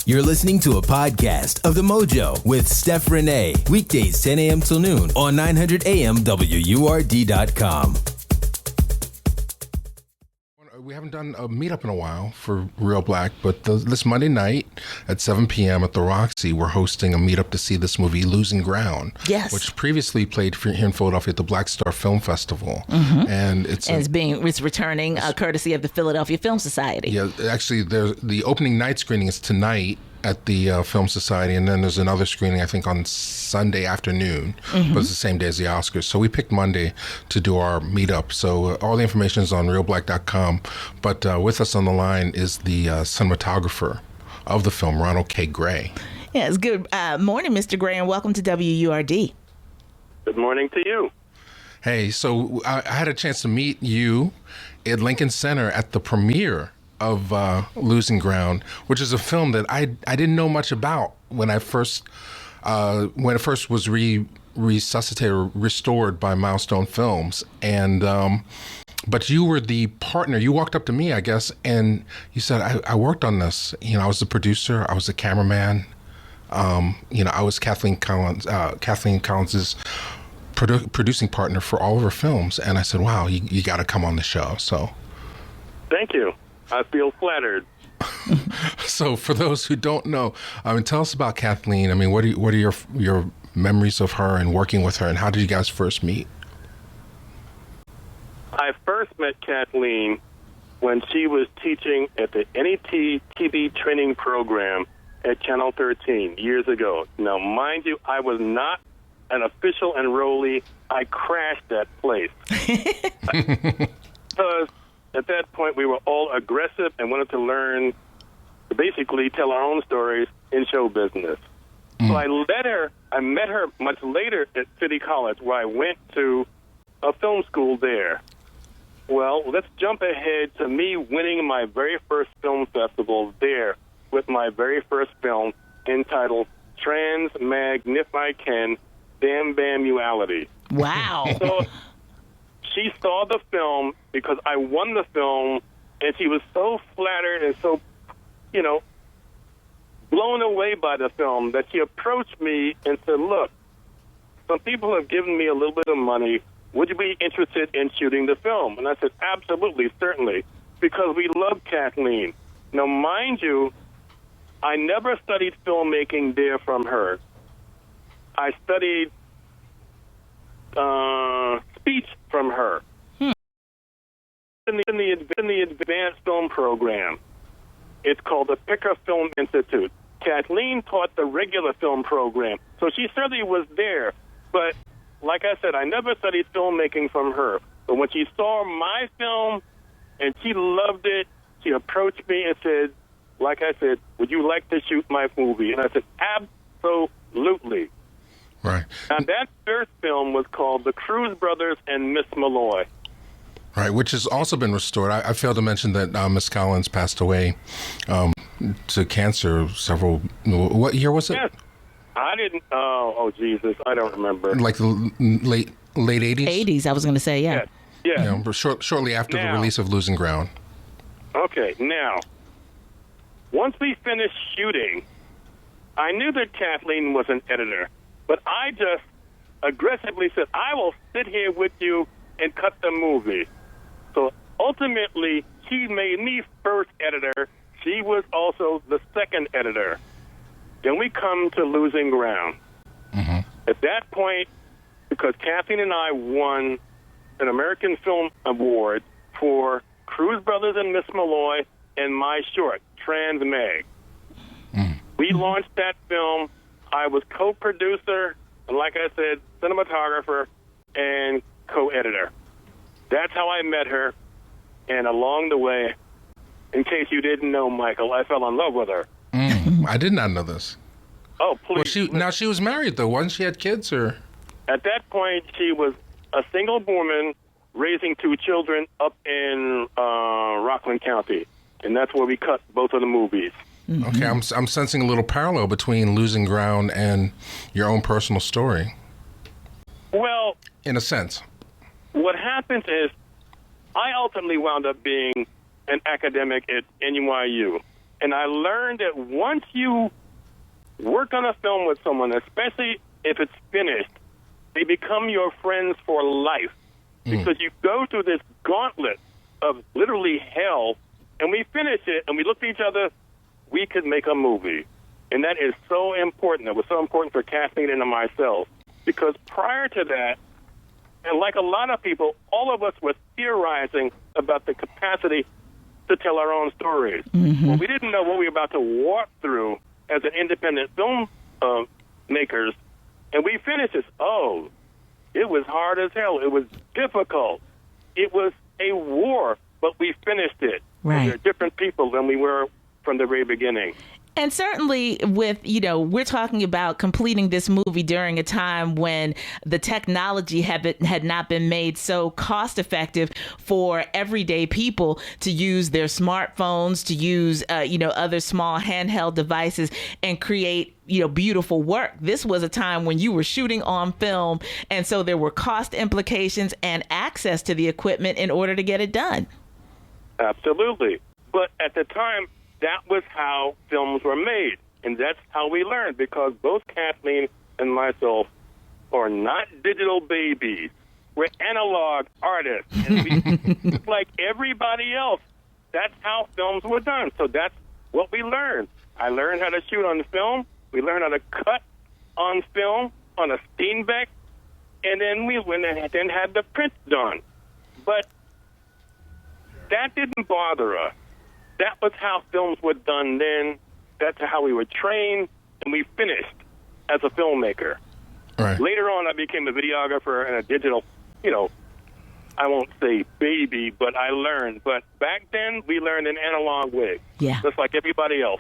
You're listening to a podcast of the Mojo with Steph Renee. Weekdays 10 a.m. till noon on 900 AM WURD.com. We haven't done a meetup in a while for Reelblack, but this Monday night at 7 p.m. at the Roxy, we're hosting a meetup to see this movie, Losing Ground. Yes. Which previously played here in Philadelphia at the Black Star Film Festival. Mm-hmm. And it's returning courtesy of the Philadelphia Film Society. Yeah, actually, the opening night screening is tonight at the Film Society, and then there's another screening, I think, on Sunday afternoon, but it's the same day as the Oscars. So we picked Monday to do our meetup. So all the information is on reelblack.com, but with us on the line is the cinematographer of the film, RONALD K. Gray. Yes, good morning, Mr. Gray, and welcome to WURD. Good morning to you. Hey, so I had a chance to meet you at Lincoln Center at the premiere of Losing Ground, which is a film that I didn't know much about when it first was resuscitated or restored by Milestone Films, and but you were the partner. You walked up to me, I guess, and you said, I worked on this. I was the producer, I was the cameraman. I was Kathleen Collins's producing partner for all of her films, and I said, wow, you got to come on the show. So thank you. I feel flattered. So, for those who don't know, tell us about Kathleen. What are your memories of her and working with her, and how did you guys first meet? I first met Kathleen when she was teaching at the NET TV training program at Channel 13 years ago. Now, mind you, I was not an official enrollee. I crashed that place. Because at that point, we were all aggressive and wanted to learn to basically tell our own stories in show business. So I met her much later at City College, where I went to a film school there. Well, let's jump ahead to me winning my very first film festival there with my very first film entitled Transmagnifican Bam Bamuality. Wow. So she saw the film because I won the film, and she was so flattered and so, blown away by the film that she approached me and said, look, some people have given me a little bit of money. Would you be interested in shooting the film? And I said, absolutely, certainly, because we love Kathleen. Now, mind you, I never studied filmmaking there from her. I studied speech from her in the advanced film program. It's called the Picker Film Institute. Kathleen taught the regular film program, so she certainly was there. But like I said, I never studied filmmaking from her. But when she saw my film and she loved it, she approached me and said, like I said, would you like to shoot my movie? And I said, absolutely. Right. And that first film was called The Cruz Brothers and Miss Malloy. Right, which has also been restored. I failed to mention that Miss Collins passed away to cancer what year was it? Yes. I didn't, oh, Jesus, I don't remember. Like the late 80s? 80s, I was going to say, yeah. Yeah. But shortly after the release of Losing Ground. Okay, now, once we finished shooting, I knew that Kathleen was an editor, but I just aggressively said, I will sit here with you and cut the movie. So ultimately, she made me first editor. She was also the second editor. Then we come to Losing Ground. Mm-hmm. At that point, because Kathleen and I won an American Film Award for Cruz Brothers and Miss Malloy and my short, Transmag. We launched that film. I was co-producer, and like I said, cinematographer and co-editor. That's how I met her. And along the way, in case you didn't know, Michael, I fell in love with her. I did not know this. Oh, please. Well, she was married, though, wasn't she? Had kids, or? At that point, she was a single woman raising two children up in Rockland County. And that's where we cut both of the movies. Okay, I'm sensing a little parallel between Losing Ground and your own personal story. Well, in a sense. What happens is I ultimately wound up being an academic at NYU. And I learned that once you work on a film with someone, especially if it's finished, they become your friends for life. Because you go through this gauntlet of literally hell, and we finish it, and we look at each other, we could make a movie. And that is so important. It was so important for Kathleen and myself. Because prior to that, and like a lot of people, all of us were theorizing about the capacity to tell our own stories. Well, we didn't know what we were about to walk through as an independent film makers. And we finished this. Oh, it was hard as hell. It was difficult. It was a war, but we finished it. Right. We're different people than we were from the very beginning. And certainly with, we're talking about completing this movie during a time when the technology had not been made so cost effective for everyday people to use their smartphones, to use, other small handheld devices and create, beautiful work. This was a time when you were shooting on film. And so there were cost implications and access to the equipment in order to get it done. Absolutely. But at the time, that was how films were made, and that's how we learned, because both Kathleen and myself are not digital babies. We're analog artists, and we, like everybody else, that's how films were done. So that's what we learned. I learned how to shoot on film. We learned how to cut on film on a Steenbeck, and then we went and then had the print done. But that didn't bother us. That was how films were done then. That's how we were trained, and we finished as a filmmaker. Right. Later on, I became a videographer and a digital, I won't say baby, but I learned. But back then, we learned an analog way, just like everybody else.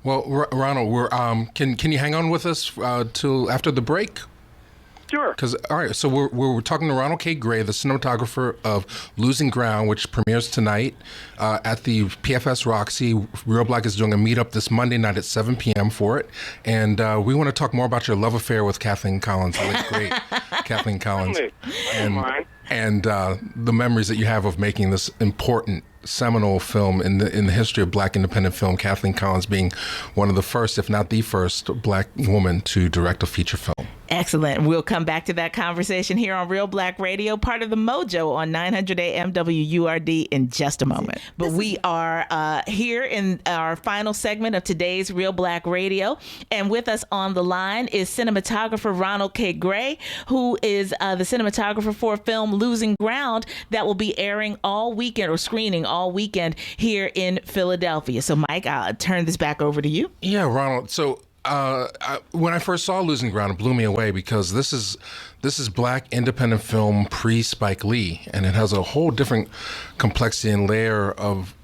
Well, Ronald, we're, can you hang on with us till after the break? Sure. All right, so we're talking to Ronald K. Gray, the cinematographer of Losing Ground, which premieres tonight at the PFS Roxy. Reelblack is doing a meetup this Monday night at 7 p.m. for it. And we want to talk more about your love affair with Kathleen Collins, the late great Kathleen Collins. And the memories that you have of making this important seminal film in the history of Black independent film, Kathleen Collins being one of the first, if not the first, Black woman to direct a feature film. Excellent. We'll come back to that conversation here on Reelblack Radio, part of the Mojo on 900 AM WURD in just a moment. But we are here in our final segment of today's Reelblack Radio. And with us on the line is cinematographer Ronald K. Gray, who is the cinematographer for film Losing Ground that will be airing all weekend or screening all weekend here in Philadelphia. So, Mike, I'll turn this back over to you. Yeah, Ronald. So when I first saw Losing Ground, it blew me away because this is Black independent film pre-Spike Lee, and it has a whole different complexity and layer of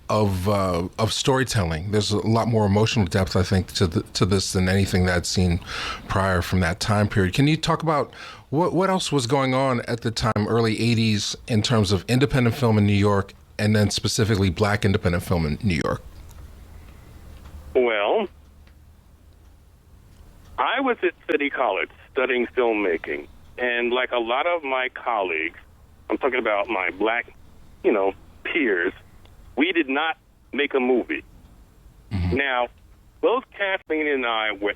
storytelling. There's a lot more emotional depth, I think, to this than anything that I'd seen prior from that time period. Can you talk about what else was going on at the time, early 80s, in terms of independent film in New York, and then specifically Black independent film in New York? Well, I was at City College studying filmmaking, and like a lot of my colleagues, I'm talking about my Black, peers, we did not make a movie. Mm-hmm. Now, both Kathleen and I were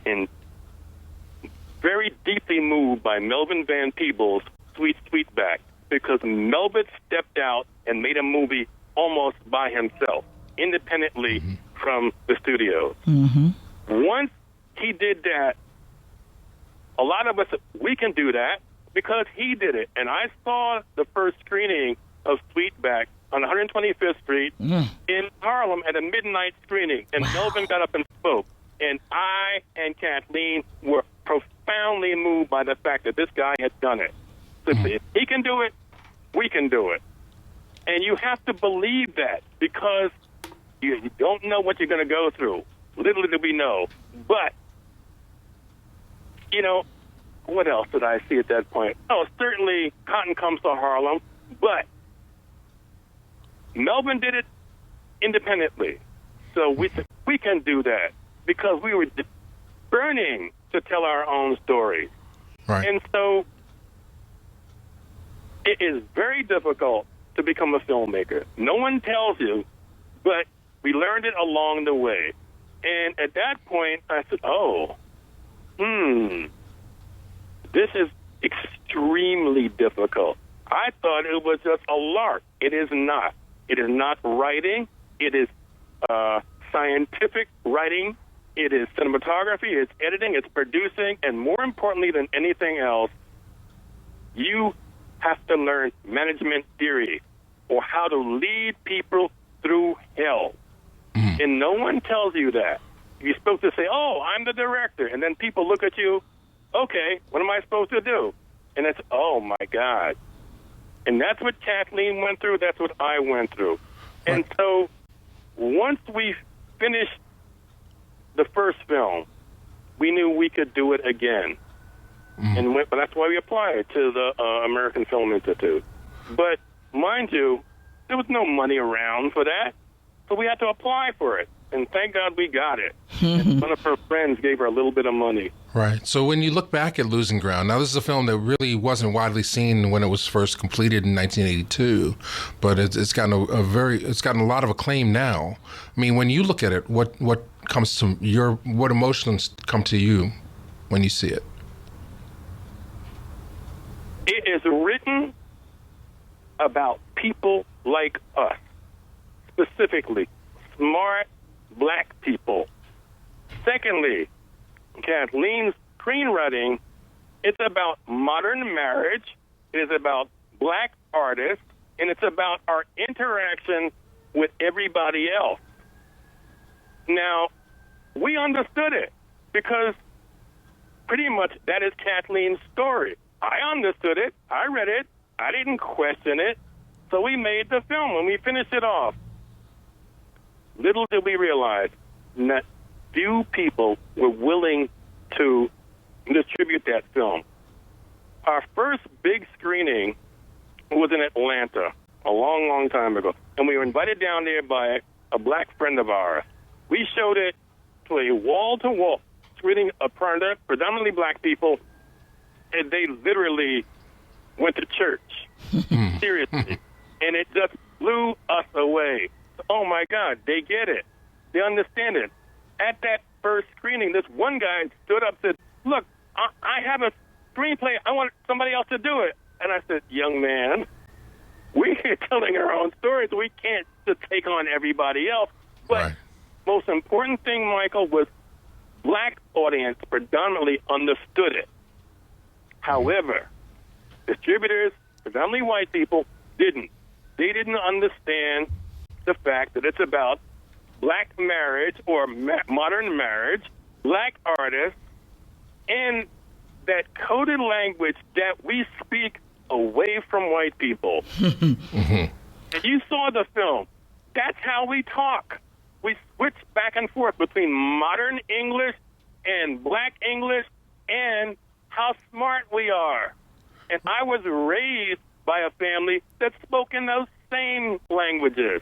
very deeply moved by Melvin Van Peebles' Sweet Sweetback, because Melvin stepped out and made a movie almost by himself, independently from the studio. Mm-hmm. Once he did that, a lot of us, we can do that because he did it. And I saw the first screening of Sweetback on 125th Street in Harlem at a midnight screening. And Melvin got up and spoke. And I and Kathleen were profoundly moved by the fact that this guy had done it. So if he can do it, we can do it. And you have to believe that, because you don't know what you're going to go through. Little did we know. But, what else did I see at that point? Oh, certainly Cotton Comes to Harlem, but Melvin did it independently. So we can do that because we were burning to tell our own stories. Right. And so it is very difficult to become a filmmaker. No one tells you, but we learned it along the way. And at that point, I said, this is extremely difficult. I thought it was just a lark. It is not. It is not writing. It is scientific writing. It is cinematography. It's editing. It's producing. And more importantly than anything else, you have to learn management theory or how to lead people through hell. And no one tells you that. You're supposed to say, I'm the director. And then people look at you, okay, what am I supposed to do? And it's, oh, my God. And that's what Kathleen went through. That's what I went through. And so once we finished the first film, we knew we could do it again. And that's why we applied to the American Film Institute. But mind you, there was no money around for that. So we had to apply for it. And thank God we got it. And one of her friends gave her a little bit of money. Right. So when you look back at Losing Ground, now this is a film that really wasn't widely seen when it was first completed in 1982, but it's gotten a lot of acclaim now. I mean, when you look at it, what emotions come to you when you see it? It is written about people like us, specifically smart black people. Secondly, Kathleen's screenwriting, it's about modern marriage, it is about black artists, and it's about our interaction with everybody else. Now, we understood it because pretty much that is Kathleen's story. I understood it. I read it. I didn't question it. So we made the film and we finished it off. Little did we realize that few people were willing to distribute that film. Our first big screening was in Atlanta a long, long time ago. And we were invited down there by a black friend of ours. We showed it to a wall-to-wall screening of predominantly black people, and they literally went to church. Seriously. And it just blew us away. Oh, my God, they get it. They understand it. At that first screening, this one guy stood up and said, look, I have a screenplay. I want somebody else to do it. And I said, young man, we're telling our own stories. We can't just take on everybody else. But most important thing, Michael, was black audience predominantly understood it. However, distributors, predominantly white people, didn't. They didn't understand the fact that it's about black marriage or modern marriage, black artists, and that coded language that we speak away from white people. If you saw the film, that's how we talk. We switch back and forth between modern English and black English and how smart we are. And I was raised by a family that spoke in those same languages.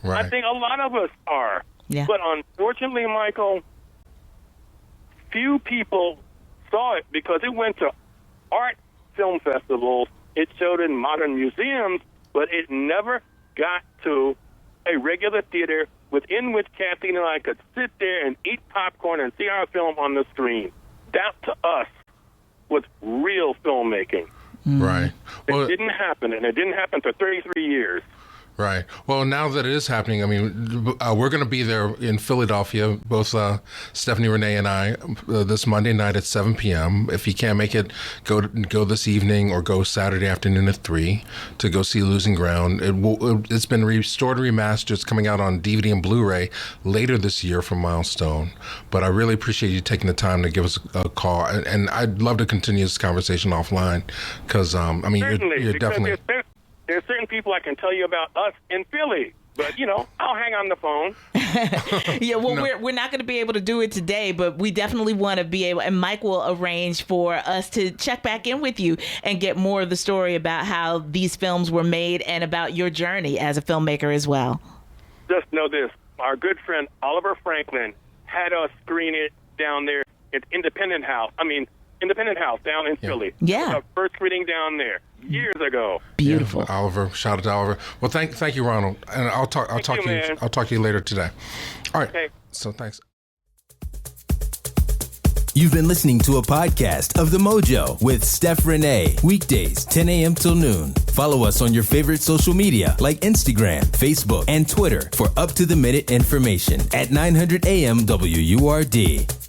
Right. I think a lot of us are. Yeah. But unfortunately, Michael, few people saw it because it went to art film festivals. It showed in modern museums, but it never got to a regular theater within which Kathleen and I could sit there and eat popcorn and see our film on the screen. That, to us, was real filmmaking. Right. Well, it didn't happen, and it didn't happen for 33 years. Right. Well, now that it is happening, I mean, we're going to be there in Philadelphia, both Stephanie, Renee, and I, this Monday night at 7 p.m. If you can't make it, go this evening or go Saturday afternoon at 3 to go see Losing Ground. It's been restored and remastered. It's coming out on DVD and Blu-ray later this year from Milestone. But I really appreciate you taking the time to give us a call. And I'd love to continue this conversation offline because, I mean, you're definitely... There's certain people I can tell you about us in Philly, but, I'll hang on the phone. Yeah, well, we're not going to be able to do it today, but we definitely want to be able, and Mike will arrange for us to check back in with you and get more of the story about how these films were made and about your journey as a filmmaker as well. Just know this. Our good friend Oliver Franklin had us screen it down there at Independent House down in Philly. Yeah. Our first screening down there years ago. Beautiful. Yeah, Oliver, shout out to Oliver. Well, thank you, Ronald. And I'll talk to you later today. All right. Okay. So thanks. You've been listening to a podcast of The Mojo with Steph Renee. Weekdays, 10 a.m. till noon. Follow us on your favorite social media like Instagram, Facebook, and Twitter for up-to-the-minute information at 900 AM WURD.